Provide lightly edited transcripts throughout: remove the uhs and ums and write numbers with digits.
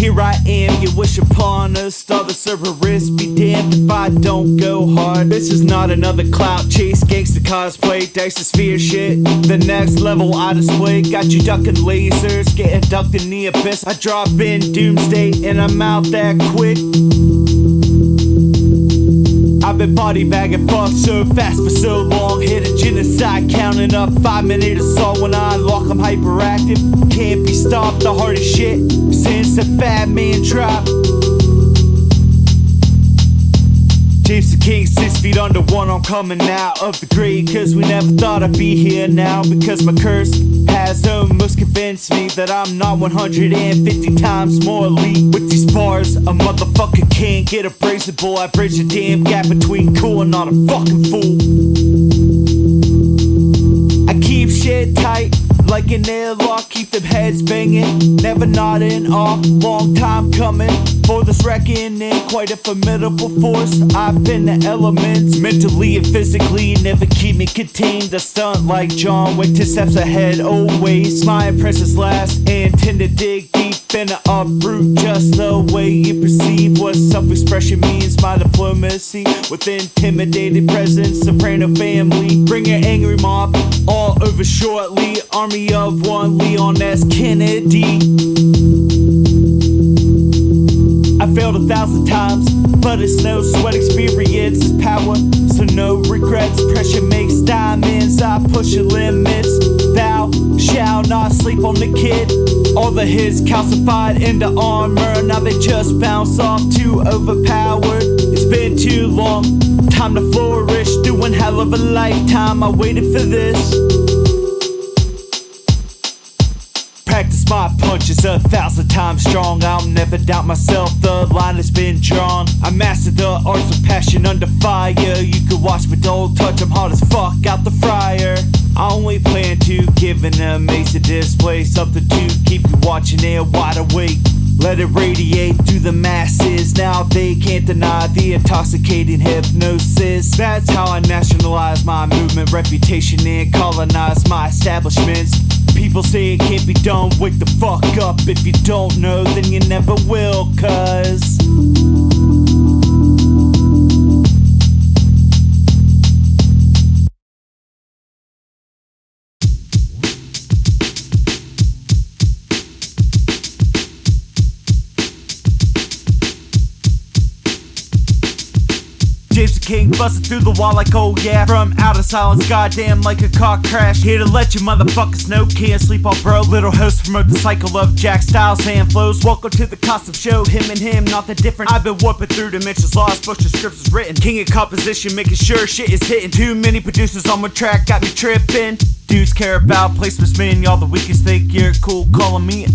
here I am, you wish upon us. Star the Cerberus, be damned if I don't go hard. This is not another clout chase, gangsta cosplay, dice the sphere shit. The next level I display, got you ducking lasers, getting ducked in the abyss. I drop in doomsday and I'm out that quick. I've been body bagging fuck so fast for so long. Hit a genocide, counting up 5-minute assault. When I unlock, I'm hyperactive, can't be stopped. The hardest shit since the Fat Man drop. James the King, 6 feet under one, I'm coming out of the grave. Cause we never thought I'd be here now. Because my curse has almost convinced me that I'm not 150 times more elite. With these bars, a motherfucker can't get abrasible. I bridge the damn gap between cool and not a fucking fool. I keep shit tight like an airlock, keep them heads banging, never nodding off, long time coming for this reckoning, quite a formidable force. I've been the elements, mentally and physically, never keep me contained. I stunt like John Wick, 2 steps ahead always. My impressions last and tend to dig deep in the uproot, just the way you perceive what self-expression means. My diplomacy with intimidated presence, soprano family, bring your angry mob all over shortly. Army of one, Leon S. Kennedy. I failed 1,000 times, but it's no sweat, experience is power, so no regrets. Pressure makes diamonds, I push your limits. Thou shalt not sleep on the kid. All the hits calcified into armor, now they just bounce off, too overpowered. It's been too long, time to flourish, doing hell of a lifetime, I waited for this. Practice my punches 1,000 times strong. I'll never doubt myself, the line has been drawn. I mastered the arts of passion under fire. You could watch me don't touch, I'm hot as fuck out the fryer. I only plan to give an amazing display, something to keep you watching and wide awake. Let it radiate through the masses, now they can't deny the intoxicating hypnosis. That's how I nationalize my movement, reputation, and colonize my establishments. People say it can't be done, wake the fuck up. If you don't know, then you never will, cuz James the King busting through the wall like oh yeah. From out of silence, goddamn like a car crash. Here to let you motherfuckers know, can't sleep on bro. Little host promote the cycle of Jack styles and flows. Welcome to the costume show, him and him, not that different. I've been warping through dimensions, lost, books and scripts is written. King of composition, making sure shit is hitting. Too many producers on my track, got me tripping. Dudes care about placements, man, y'all the weakest think you're cool, calling me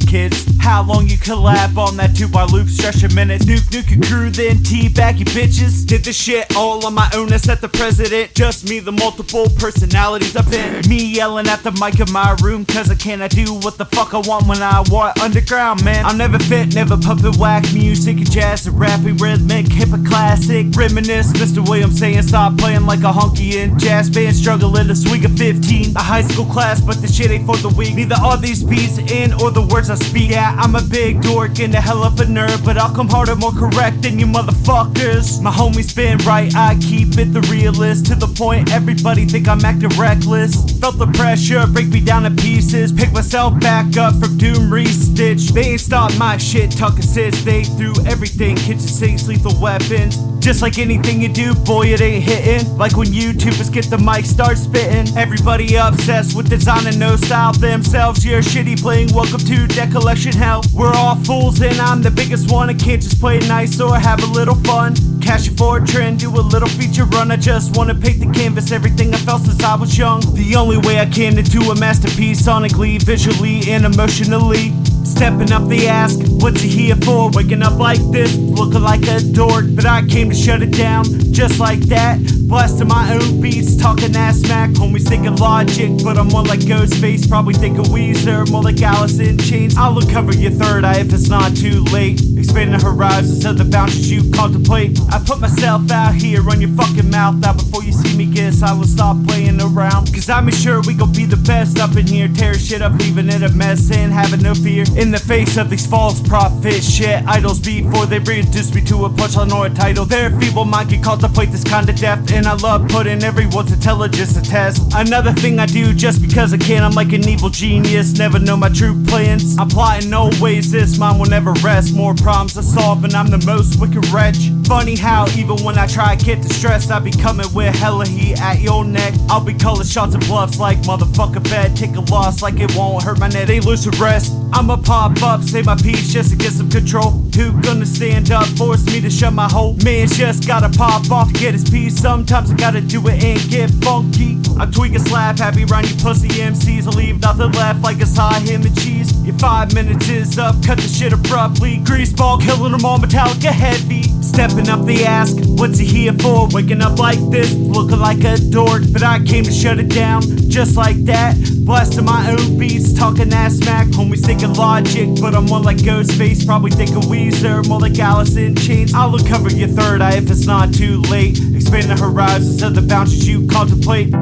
kids. How long you collab on that 2-bar loop, stretch your minutes. Nuke your crew, then teabag you bitches. Did this shit all on my own, I set the president. Just me, the multiple personalities up in me, yelling at the mic in my room, cause I cannot do what the fuck I want when I want underground, man. I'm never fit, never puppet whack, music and jazz and rapping, rhythmic, hip-hop classic, reminisce. Mr. Williams saying stop playing like a honky in jazz band, struggling to swing a 15. A high school class, but this shit ain't for the weak. Neither are these beats in or the words I speak. Yeah, I'm a big dork and a hell of a nerd, but I'll come harder, more correct than you motherfuckers. My homies been right, I keep it the realist. To the point, everybody think I'm acting reckless. Felt the pressure, break me down to pieces. Pick myself back up from doom, restitch. They ain't stopped my shit, talking sits. They threw everything, kitchen sinks, lethal weapons. Just like anything you do, boy, it ain't hitting. Like when YouTubers get the mic, start spitting. Everybody obsessed with design and no style themselves. You're shitty playing, welcome to deck collection hell. We're all fools and I'm the biggest one. I can't just play nice or have a little fun. Cash it for a trend, do a little feature run. I just wanna paint the canvas, everything I felt since I was young. The only way I can to do a masterpiece, sonically, visually, and emotionally. Stepping up, they ask, what's he here for? Waking up like this, looking like a dork. But I came to shut it down, just like that. Blasting my own beats, talking ass smack. Homies thinking Logic, but I'm more like Ghostface. Probably thinking Weezer, more like Alice in Chains. I'll uncover your third eye if it's not too late. Expanding the horizons of the boundaries you contemplate. I put myself out here, run your fucking mouth out before you see me get silent. Stop playing around, cause I'm sure we gon' be the best up in here. Tear shit up, leaving it a mess and having no fear. In the face of these false prophet shit idols, before they reduce me to a punchline or a title, their feeble mind can contemplate this kind of depth, and I love putting everyone's intelligence to test. Another thing I do just because I can, I'm like an evil genius, never know my true plans. I'm plotting always, this mind will never rest. More problems to solve and I'm the most wicked wretch. Funny how even when I try to get distressed, I be coming with hella heat at your neck. I'll be calling shots and bluffs like motherfucker bet. Take a loss like it won't hurt my net, they lose the rest. I'ma pop up, say my piece just to get some control. Who gonna stand up, force me to shut my hole? Man's just gotta pop off to get his piece. Sometimes I gotta do it and get funky. I tweak a slap, happy round you pussy MCs. I'll leave nothing left like a side ham and cheese. Your 5 minutes is up, cut the shit abruptly. Greaseball, killing them all, Metallica heavy. Stepping up they ask, what's he here for? Waking up like this, looking like a dork. But I came to shut it down, just like that. Blasting my own beats, talking that smack. Homies thinking logic, but I'm more like Ghostface. Probably thinking Weezer, more like Alice in Chains. I'll uncover your third eye if it's not too late. Expand the horizons of the boundaries you contemplate.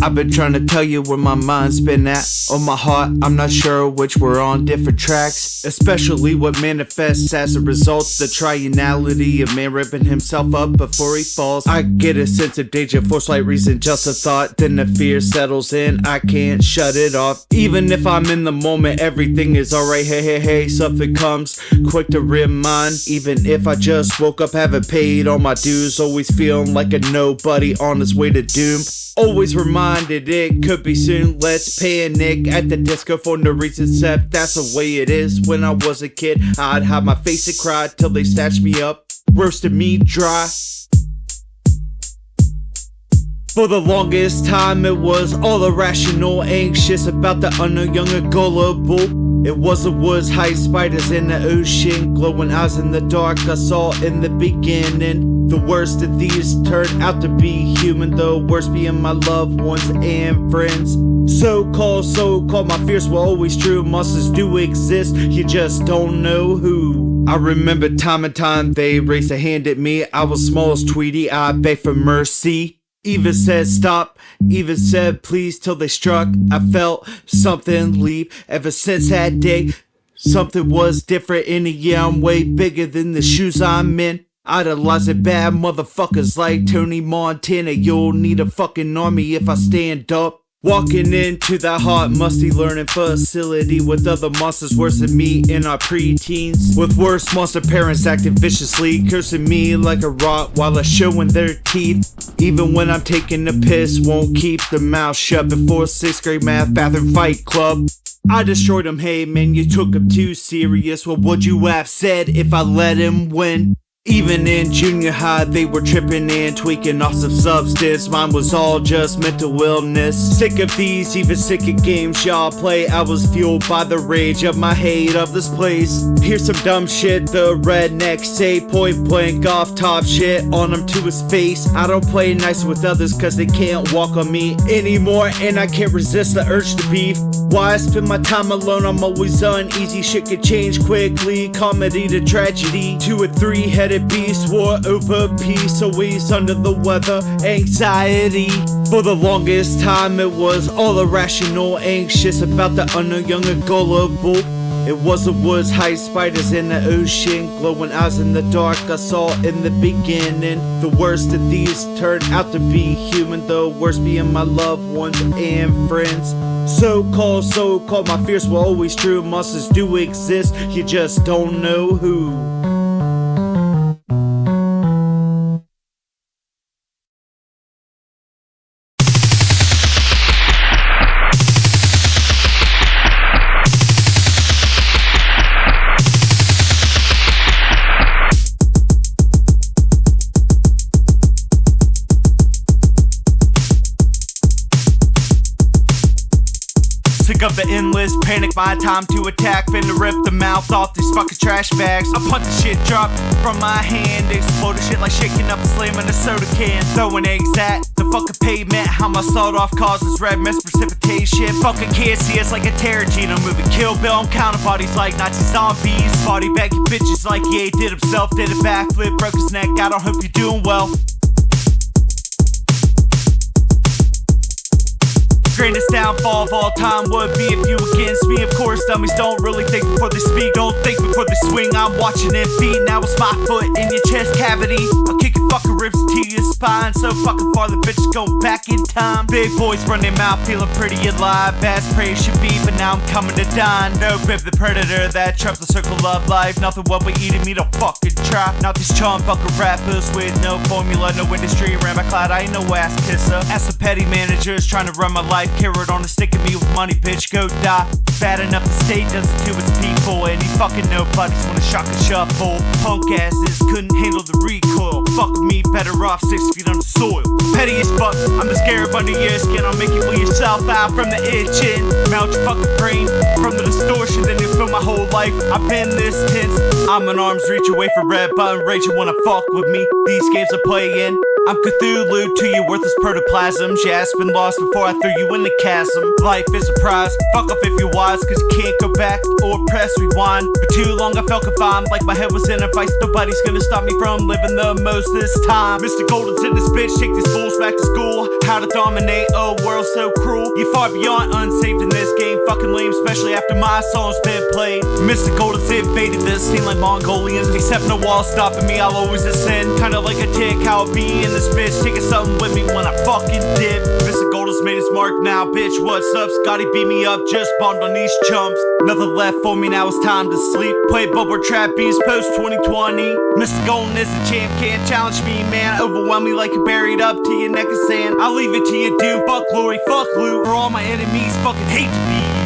I've been trying to tell you where my mind's been at. On my heart, I'm not sure which we're on different tracks. Especially what manifests as a result. The triunality of man ripping himself up before he falls. I get a sense of danger for slight reason, just a thought. Then the fear settles in, I can't shut it off. Even if I'm in the moment, everything is alright. Hey, hey, hey, something comes quick to remind. Even if I just woke up, haven't paid all my dues. Always feeling like a nobody on his way to doom. Always reminded it could be soon. Let's panic at the disco for no reason except that's the way it is. When I was a kid, I'd hide my face and cry till they snatched me up, roasted me dry. For the longest time it was all irrational, anxious about the unknown, young and gullible. It was the woods, high spiders in the ocean, glowing eyes in the dark I saw in the beginning. The worst of these turned out to be human, the worst being my loved ones and friends. So-called, my fears were always true. Monsters do exist, you just don't know who. I remember time and time they raised a hand at me. I was small as Tweety, I begged for mercy. Even said stop, even said please till they struck. I felt something leave. Ever since that day, something was different. In a year I'm way bigger than the shoes I'm in. Idolizing bad motherfuckers like Tony Montana. You'll need a fucking army if I stand up. Walking into that hot, musty learning facility with other monsters worse than me in our pre-teens. With worse monster parents acting viciously, cursing me like a Rottweiler showing their teeth. Even when I'm taking a piss, won't keep the mouth shut before 6th grade math bathroom fight club. I destroyed him, hey man, you took him too serious. What would you have said if I let him win? Even in junior high, they were tripping and tweaking off some substance. Mine was all just mental illness. Sick of these, even sick of games y'all play. I was fueled by the rage of my hate of this place. Here's some dumb shit the rednecks say, point blank off top shit on him to his face. I don't play nice with others cause they can't walk on me anymore, and I can't resist the urge to beef. Why I spend my time alone, I'm always uneasy. Shit can change quickly, comedy to tragedy. 2 or 3-headed beast, war over peace, always under the weather, anxiety. For the longest time it was all irrational, anxious about the unknown, young and gullible. It was the woods, high spiders in the ocean, glowing eyes in the dark I saw in the beginning. The worst of these turned out to be human, the worst being my loved ones and friends. So-called, my fears were always true. Monsters do exist, you just don't know who. of the endless panic, my time to attack. Finna rip the mouth off these fucking trash bags. I punch the shit drop from my hand, exploding shit like shaking up a slam in a soda can. Throwing eggs at the fucking pavement, how my sawed off causes red mist precipitation. Fucking can't see us like a terror gene. I'm moving Kill Bill, I'm counting bodies like Nazi zombies. Body baggy bitches like he did himself, did a backflip, broke his neck. I don't hope you're doing well. Greatest downfall of all time would be if you against me. Of course, dummies don't really think before they speak. Don't think before they swing. I'm watching them feet. Now it's my foot in your chest cavity. I'll kick your fucking ribs to your spine. So fucking far the bitches go back in time. Big boys run their mouth, feeling pretty alive. As prey should be, but now I'm coming to dine. No grip the predator that trapped the circle of life. Nothing what we eating me, don't fucking try. Not these chum bucket rappers with no formula, no industry. Ran my cloud, I ain't no ass kisser. Ass the petty managers trying to run my life. Carrot on a stick at me with money, bitch, go die. Bad enough the state does it to its people. Any fucking nobodies wanna shock and shuffle. Punk asses couldn't handle the recoil. Fuck me, better off 6 feet under soil. Petty as fuck, I'm the scarab under your skin. I'll make you pull yourself out from the itching. Melt your fucking brain from the distortion. Then you feel my whole life, I've been this tense. I'm an arm's reach away from red button rage. You wanna fuck with me, these games are playing. I'm Cthulhu to your worthless protoplasms. Yeah, it's been lost before I threw you in the chasm. Life is a prize, fuck off if you're wise, cause you can't go back or press rewind. For too long I felt confined, like my head was in a vice. Nobody's gonna stop me from living the most this time. Mr. Golden's in this bitch, take these fools back to school. How to dominate a world so cruel. You're far beyond unsaved in this game, fucking lame, especially after my song's been played. Mr. Golden's invaded this scene like Mongolians. Except no wall stopping me, I'll always ascend. Kinda like a tick, how I'll be in this bitch, taking something with me when I fucking dip. Mr. Golden's made his mark now, bitch, what's up? Scotty beat me up, just bombed on these chumps. Nothing left for me, now it's time to sleep. Play bubble trap beats post 2020. Mr. Golden is the champ, can't challenge me, man. Overwhelm me like you're buried up to your neck of sand. I'll leave it to you, dude, fuck glory, fuck loot. Or all my enemies fucking hate to be you.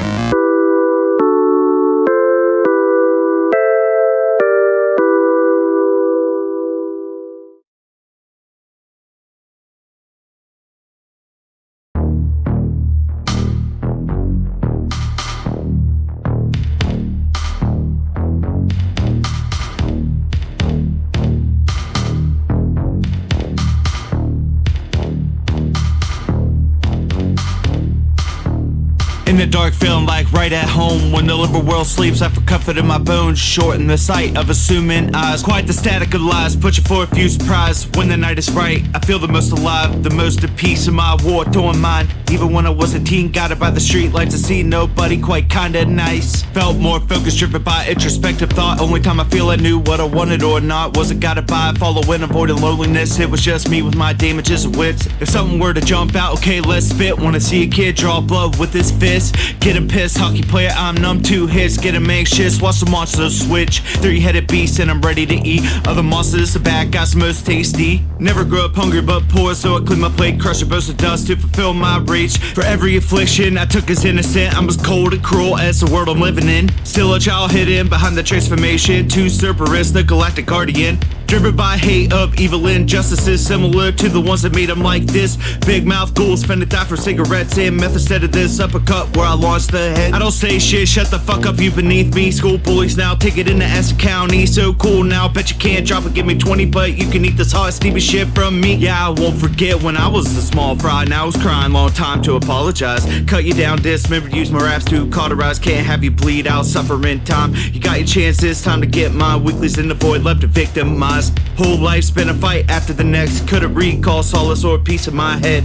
In the dark, feeling like right at home. When the liberal world sleeps, I feel comfort in my bones. Shorten the sight of assuming eyes. Quite the static of lies, put you for a few surprise. When the night is right, I feel the most alive, the most at peace in my war-torn mind. Even when I was a teen, guided by the street lights, to see nobody quite kinda nice. Felt more focused, driven by introspective thought. Only time I feel I knew what I wanted or not was a guided by following, avoiding loneliness. It was just me with my damages and wits. If something were to jump out, okay, let's spit. Wanna see a kid draw blood with his fist. Getting pissed, hockey player, I'm numb, 2 hits. Getting anxious, watch the monsters switch. 3-headed beast and I'm ready to eat. Other monsters, the bad guys, most tasty. Never grew up hungry but poor, so I clean my plate, crush a burst of dust to fulfill my reach. For every affliction I took as innocent, I'm as cold and cruel as the world I'm living in. Still a child hidden behind the transformation to Cerberus, the galactic guardian. Driven by hate of evil injustices, similar to the ones that made them like this. Big mouth ghouls finna die for cigarettes and meth instead of this uppercut where I launched the head. I don't say shit, shut the fuck up, you beneath me. School bullies now, take it into Essex County. So cool now, bet you can't drop it, give me 20, but you can eat this hot steamy shit from me. Yeah, I won't forget when I was the small fry, now I was crying, long time to apologize. Cut you down, dismembered, use my raps to cauterize. Can't have you bleed out, suffer in time. You got your chances, time to get mine. Weeklies in the void, left to victimize. Whole life's been a fight after the next. Couldn't recall solace or peace in my head.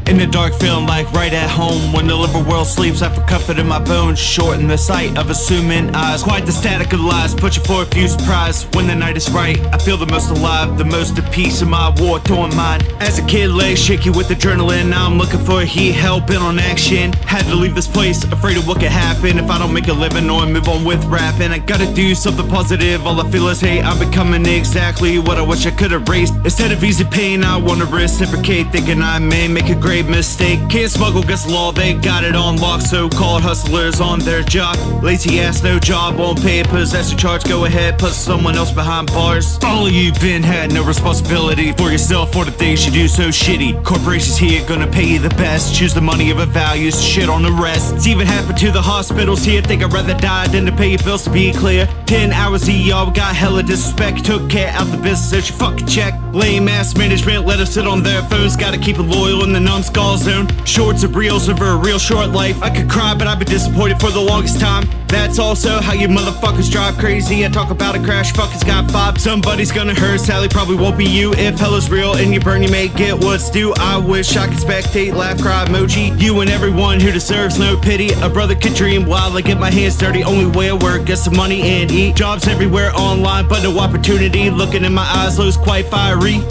In the dark, feeling like right at home. When the liberal world sleeps, I feel comfort in my bones. Shorten the sight of assuming eyes. Quite the static of lies, put you for a few surprise. When the night is right, I feel the most alive, the most at peace in my war-torn mind. As a kid, legs shaky with adrenaline. Now I'm looking for heat, hell bent on action. Had to leave this place, afraid of what could happen if I don't make a living or move on with rapping. I gotta do something positive, all I feel is hate. I'm becoming exactly what I wish I could erase. Instead of easy pain, I wanna reciprocate, thinking I may make a great mistake. Can't smuggle against the law, they got it on lock. So-called hustlers on their job. Lazy ass, no job, won't pay a possession charge. Go ahead, put someone else behind bars. All of you been had no responsibility for yourself or the things you do so shitty. Corporations here gonna pay you the best. Choose the money over values, shit on the rest. It's even happened to the hospitals here. Think I'd rather die than to pay your bills, to be clear. 10 hours y'all got hella disrespect. Took care out the business, so you fucking check. Lame ass management let us sit on their phones. Gotta keep it loyal in the numbskull zone. Shorts of reels over a real short life. I could cry, but I've been disappointed for the longest time. That's also how you motherfuckers drive crazy. I talk about a crash, fuckers got five. Somebody's gonna hurt, sadly probably won't be you. If hell is real and you burn, you may get what's due. I wish I could spectate, laugh, cry emoji. You and everyone who deserves no pity. A brother could dream while I get my hands dirty. Only way I work, get some money and eat. Jobs everywhere online, but no opportunity. Looking in my eyes, looks quite fiery.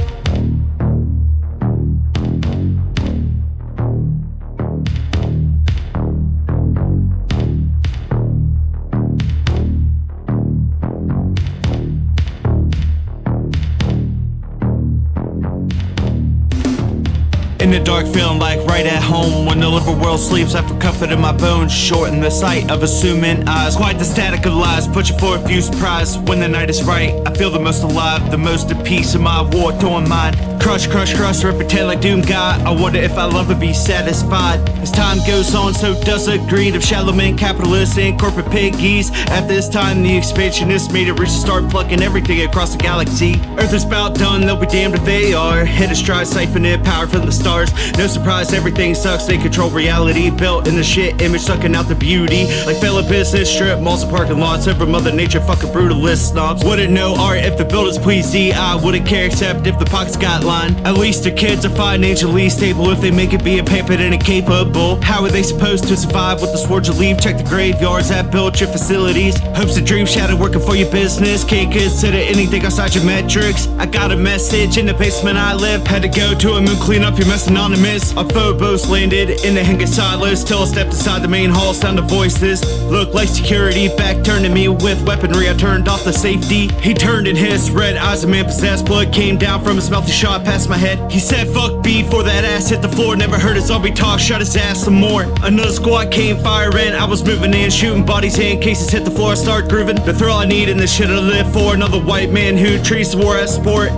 In the dark, feeling like right at home. When the liberal world sleeps, I feel comfort in my bones. Shorten the sight of assuming eyes. Quite the static of lies, put you for a few surprise. When the night is right, I feel the most alive. The most at peace in my war-torn mind. Crush, crush, crush, rip pretend like Doom God. I wonder if I'll ever be satisfied. As time goes on, so does the greed of shallow men, capitalists, and corporate piggies. At this time, the expansionists made it reach to start plucking everything across the galaxy. Earth is about done, they'll be damned if they are. Hit a stride, siphoning power from the stars. No surprise, everything sucks, they control reality. Built in the shit image, sucking out the beauty. Like failing business, strip malls and parking lots. Over mother nature, fucking brutalist snobs. Wouldn't know art if the builders please thee. I wouldn't care except if the pockets got lined. At least the kids are financially stable. If they make it being pampered and incapable, how are they supposed to survive with the swords you leave? Check the graveyards that built your facilities. Hopes and dreams shattered working for your business. Can't consider anything outside your metrics. I got a message in the basement I live. Had to go to a moon, clean up your mess anonymous. Our phobos landed in the hangar silos. Till I stepped inside the main hall, sound of voices. Looked like security back turned to me with weaponry. I turned off the safety. He turned and hissed, red eyes a man possessed. Blood came down from his mouth, he shot past my head. He said fuck B before that ass hit the floor. Never heard a zombie talk, shot his ass some more. Another squad came firing, I was moving in, shooting bodies in cases hit the floor. I start grooving, the thrill I need and the shit I live for. Another white man who treats the war as sport.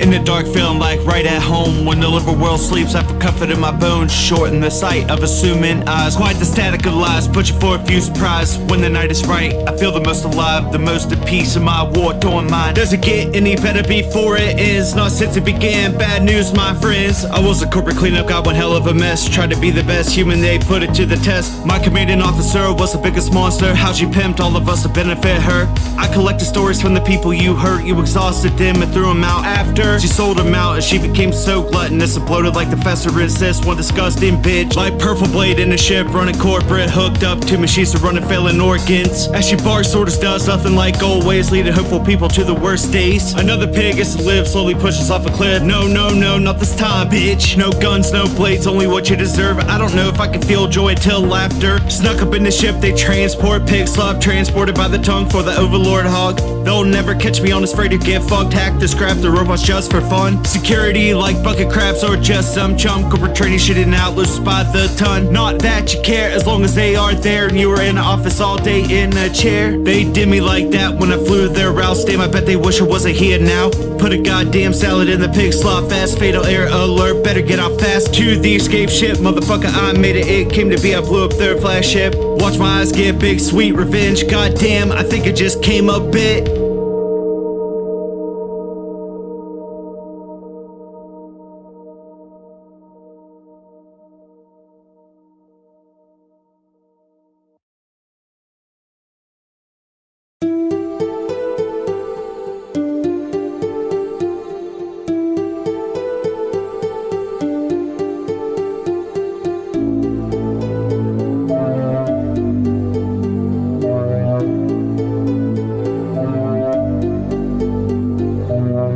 In the dark, feeling like right at home. When the liberal world sleeps, I feel comfort in my bones. Shorten the sight of assuming eyes. Quite the static of lies, put you for a few surprise. When the night is right, I feel the most alive. The most at peace in my war-torn mind. Does it get any better before it ends? Not since it began, bad news my friends. I was a corporate cleanup, got one hell of a mess. Tried to be the best human, they put it to the test. My commanding officer was the biggest monster. How she pimped all of us to benefit her. I collected stories from the people you hurt. You exhausted them and threw them out after. She sold him out and she became so gluttonous and bloated like the fester insist. One disgusting bitch, like purple blade in a ship, running corporate, hooked up to machines to run and failing organs. As she barks, orders does nothing like old ways, leading hopeful people to the worst days. Another pig gets to live, slowly pushes off a cliff. No, no, no, not this time, bitch. No guns, no blades, only what you deserve. I don't know if I can feel joy until laughter. Snuck up in the ship they transport, pig slop transported by the tongue for the overlord hog. They'll never catch me on this freighter, get fucked, hack the scrap the robots just for fun. Security like bucket crabs or just some chump. Corporate training shitting out loose by the ton. Not that you care as long as they are there and you were in the office all day in a chair. They did me like that when I flew their routes. Damn, I bet they wish I wasn't here now. Put a goddamn salad in the pig slot fast. Fatal air alert, better get out fast to the escape ship. Motherfucker, I made it, it came to be. I blew up their flagship. Watch my eyes get big, sweet revenge. Goddamn, I think it just came a bit.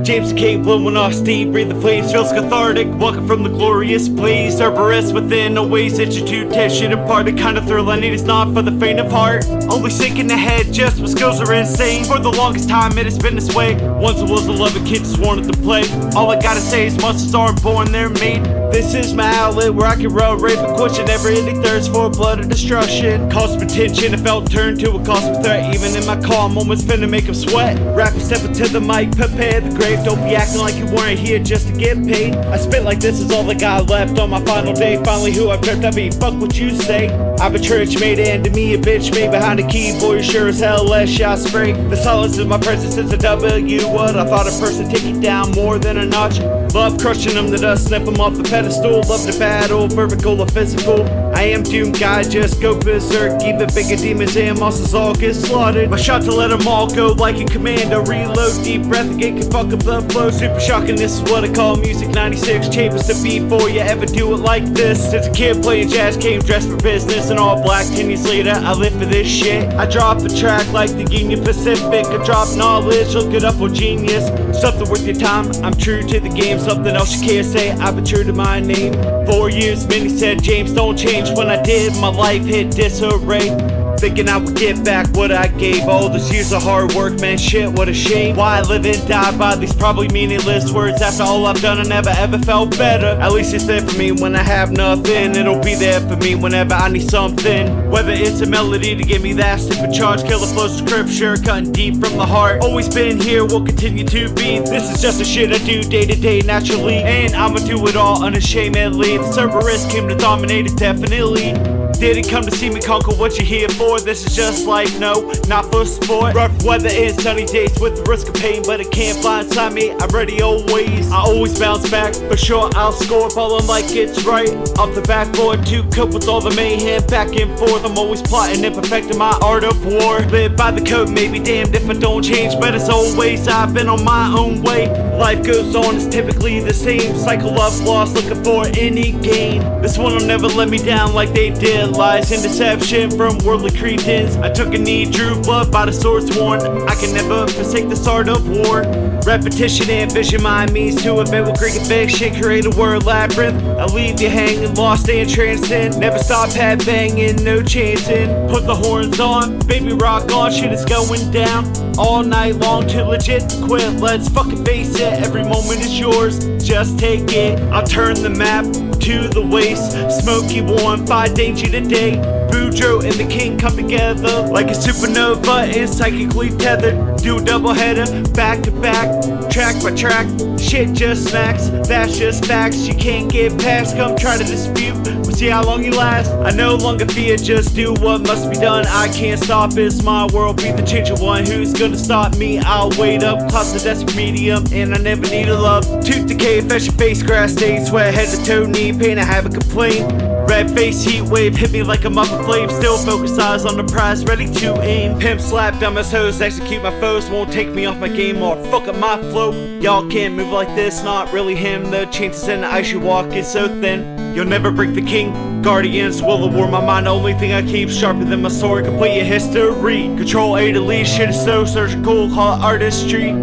James K blowing off steam, breathe the flames, feels cathartic. Walking from the glorious blaze, Cerberus within, always itching to test shit apart. The kind of thrill I need is not for the faint of heart. Only sinking ahead, just when skills are insane. For the longest time it has been this way. Once I was a loving kid, just wanted to play. All I gotta say is monsters aren't born, they're made. This is my outlet where I can run, rape, and quench and never ending thirst for blood and destruction. Caused tension, it felt turned to a cosmic threat. Even in my calm moments, finna make them sweat. Rapping, stepping to the mic, prepare the grave. Don't be acting like you weren't here just to get paid. I spit like this is all I got left on my final day. Finally who I've turned, I mean, fuck what you say. I've a church made and to me a bitch made behind a keyboard. Sure as hell less shot spray. The silence of my presence is a W. What I thought a person take it down more than a notch. Love crushing them to dust, snip them off the pedestal. Love to battle, vertical or physical. I am doomed, God, just go berserk. Even bigger demons and monsters all get slaughtered. My shot to let them all go like a commando. Reload, deep breath again can fuck up the flow. Super shocking, this is what I call music. 96 chambers to beat for you ever do it like this. Since a kid playing jazz, came dressed for business and all black. 10 years later, I live for this shit. I drop a track like the Union Pacific. I drop knowledge, look it up on Genius. Something worth your time, I'm true to the game. Something else you can't say, I've been true to my name. 4 years, many said James don't change. When I did, my life hit disarray. Thinking I would get back what I gave. All those years of hard work, man, shit, what a shame. Why I live and die by these probably meaningless words. After all I've done, I never ever felt better. At least it's there for me when I have nothing. It'll be there for me whenever I need something. Whether it's a melody to give me that stupid charge, killer flows of scripture, cutting deep from the heart. Always been here, will continue to be. This is just the shit I do day to day naturally, and I'ma do it all unashamedly. The Cerberus came to dominate it definitely. Didn't come to see me conquer what you're here for. This is just like, no, not for sport. Rough weather and sunny days with the risk of pain, but it can't fly inside me, I'm ready always. I always bounce back, for sure I'll score. Falling like it's right, off the backboard to cope with all the mayhem back and forth. I'm always plotting and perfecting my art of war. Live by the code, maybe damned if I don't change, but as always I've been on my own way. Life goes on, it's typically the same cycle of loss, looking for any gain. This one will never let me down like they did. Lies and deception from worldly cretins. I took a knee, drew blood by the sword's worn. I can never forsake the art of war. Repetition and vision, my means to invent with Greek fiction, create a word labyrinth. I leave you hanging, lost and transcend. Never stop head banging, no chancing. Put the horns on, baby rock on, shit is going down all night long till legit quit. Let's fucking face it, every moment is yours, just take it. I'll turn the map to the waste. Smoky warm, fight danger today. Boodro and the king come together like a supernova and psychically tethered. Do a double header, back to back, track by track. Shit just smacks, that's just facts. You can't get past, come try to dispute. We'll see how long you last. I no longer fear, just do what must be done. I can't stop, it's my world, be the changer one. Who's gonna stop me? I'll wait up, class the desperate medium, and I never need a love. Tooth decay, fashion face, grass stain, sweat, head to toe, knee pain, I have a complaint. Red face, heat wave, hit me like a muffin flame. Still focused, eyes on the prize, ready to aim. Pimp slap, dumbass hoes, execute my foes. Won't take me off my game or fuck up my flow. Y'all can't move like this, not really him. The chances in the ice you walk is so thin. You'll never break the king. Guardians will award my mind. Only thing I keep sharper than my sword. Complete your history. Control A to lead, shit is so surgical, call it artistry.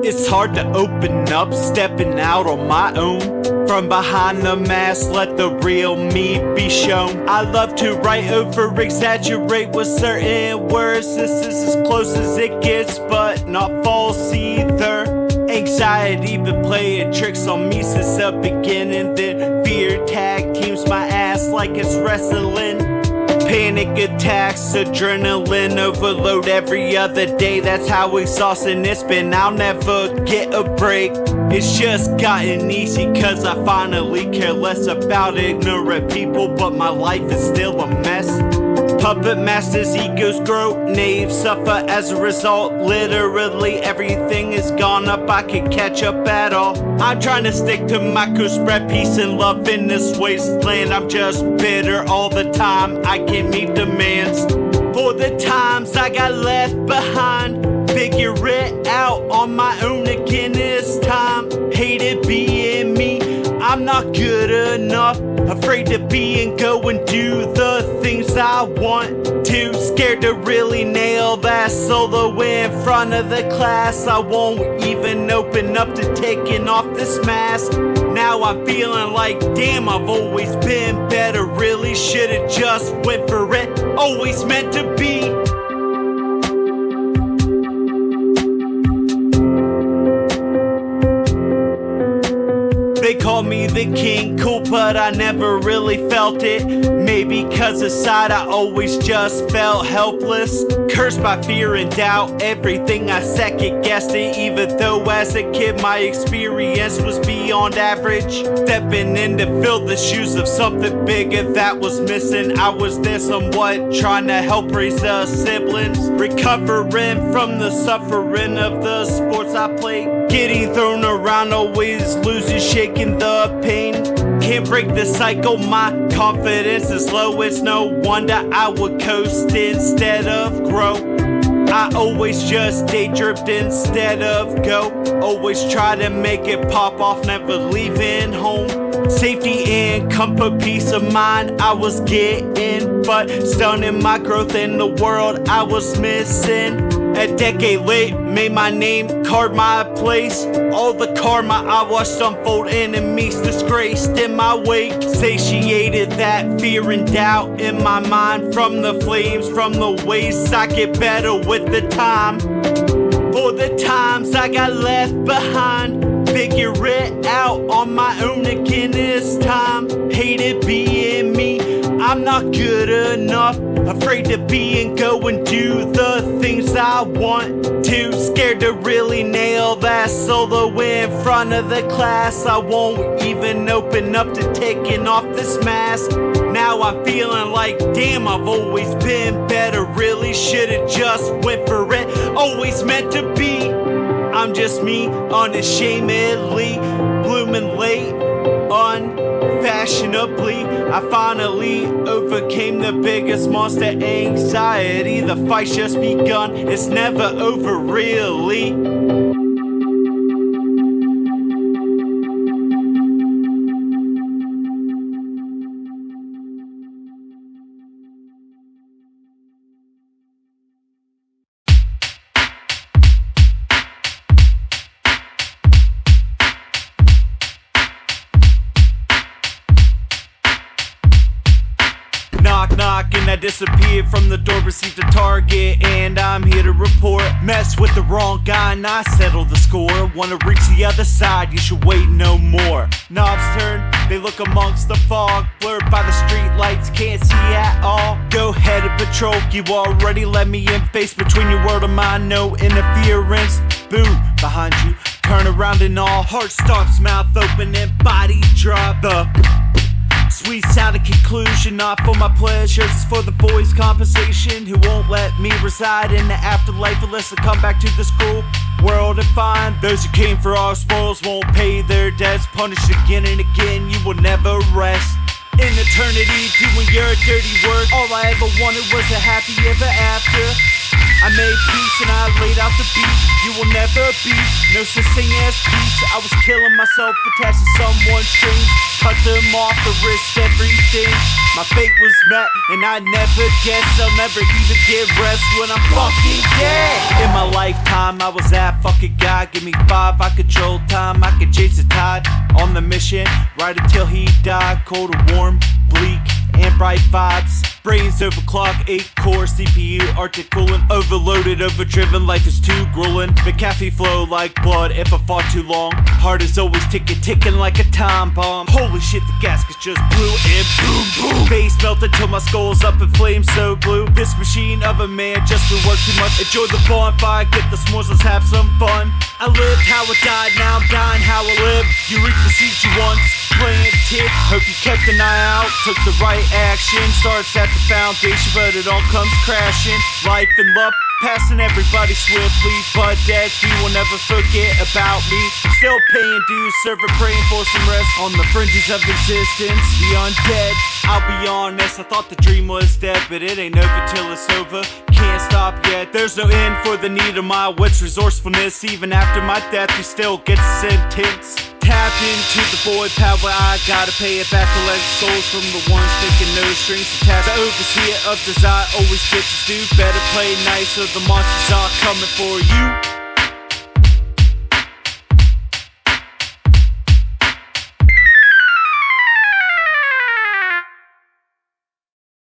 It's hard to open up, stepping out on my own. From behind the mask, let the real me be shown. I love to write over, exaggerate with certain words. This is as close as it gets, but not false either. Anxiety been playing tricks on me since the beginning. Then fear tag teams my ass like it's wrestling. Panic attacks, adrenaline overload every other day. That's how exhausting it's been, I'll never get a break. It's just gotten easy cause I finally care less about ignorant people. But my life is still a mess. Puppet masters' egos grow, knaves suffer as a result. Literally everything is gone up, I can catch up at all. I'm trying to stick to my course, spread peace and love in this wasteland. I'm just bitter all the time, I can't meet demands. For the times I got left behind, figure it out on my own again this time. Hated being me, I'm not good enough. Afraid to be and go and do the things I want. Too scared to really nail that solo in front of the class. I won't even open up to taking off this mask. Now I'm feeling like, damn, I've always been better. Really should've just went for it. Always meant to be. They call me the king, cool, but I never really felt it. Maybe cause aside I always just felt helpless. Cursed by fear and doubt, everything I second guessed it. Even though as a kid my experience was beyond average. Stepping in to fill the shoes of something bigger that was missing. I was there somewhat trying to help raise the siblings. Recovering from the suffering of the sports I played. Getting thrown around, always losing, shaking the pain. Can't break the cycle, my confidence is low. It's no wonder I would coast instead of grow. I always just day dripped instead of go. Always try to make it pop off, never leaving home. Safety and comfort, peace of mind I was getting, but stunning my growth in the world I was missing. A decade late, made my name, carved my place. All the karma I watched unfold, enemies disgraced in my wake. Satiated that fear and doubt in my mind. From the flames, from the waste, I get better with the time. For the times I got left behind, figure it out on my own again this time. Hated being me, I'm not good enough. Afraid to be and go and do the things I want. Too scared to really nail that solo in front of the class. I won't even open up to taking off this mask. Now I'm feeling like, damn, I've always been better. Really should've just went for it. Always meant to be. I'm just me, unashamedly, blooming late, unfashionably. I finally overcame the biggest monster, anxiety. The fight's just begun, it's never over really. Knock, knock, and I disappeared from the door, received a target, and I'm here to report. Messed with the wrong guy, and I settled the score. Wanna reach the other side, you should wait no more. Knobs turn, they look amongst the fog, blurred by the street lights, can't see at all. Go ahead and patrol, you already let me in. Face between your world and mine, no interference. Boo, behind you, turn around and all. Heart stops, mouth open and body drop. The sweet sound of conclusion, not for my pleasures, it's for the voice compensation. Who won't let me reside in the afterlife unless I come back to this cruel world and find those who came for our spoils won't pay their debts. Punished again and again, you will never rest. In eternity, doing your dirty work. All I ever wanted was a happy ever after. I made peace and I laid out the beat. You will never be, no such thing as peace. I was killing myself, attached to someone's strings. Cut them off the wrist, everything. My fate was met, and I never guessed I'll never even get rest when I'm fucking dead. In my lifetime, I was that fucking guy. Give me 5, I control time, I can chase the tide. On the mission, right until he died. Cold or warm, bleak, and bright vibes. Brains overclock, 8-core CPU, articulating, overloaded, overdriven. Life is too grueling. The caffeine flow like blood if I fought too long. Heart is always ticking like a time bomb. Holy shit, the gaskets just blew and boom, boom. Face melted till my skull's up in flames, so blue. This machine of a man just been work too much. Enjoy the bonfire, get the s'mores, let's have some fun. I lived how I died, now I'm dying how I live. You reap the seeds you once plant planted. Hope you kept an eye out, took the right action. Starts at the foundation, but it all comes crashing. Life and love passing everybody swiftly, but dads, we will never forget about me. I'm still paying dues, serving, praying for some rest on the fringes of existence, the undead. I'll be honest, I thought the dream was dead, but it ain't over till it's over. Can't stop yet, there's no end for the need of my wits, resourcefulness. Even after my death, we still get sentenced. Tapped into the void power, I gotta pay it back. Collect souls from the ones taking no strings attached. The overseer of desire always gets his due. Better play nice or the monsters are coming for you.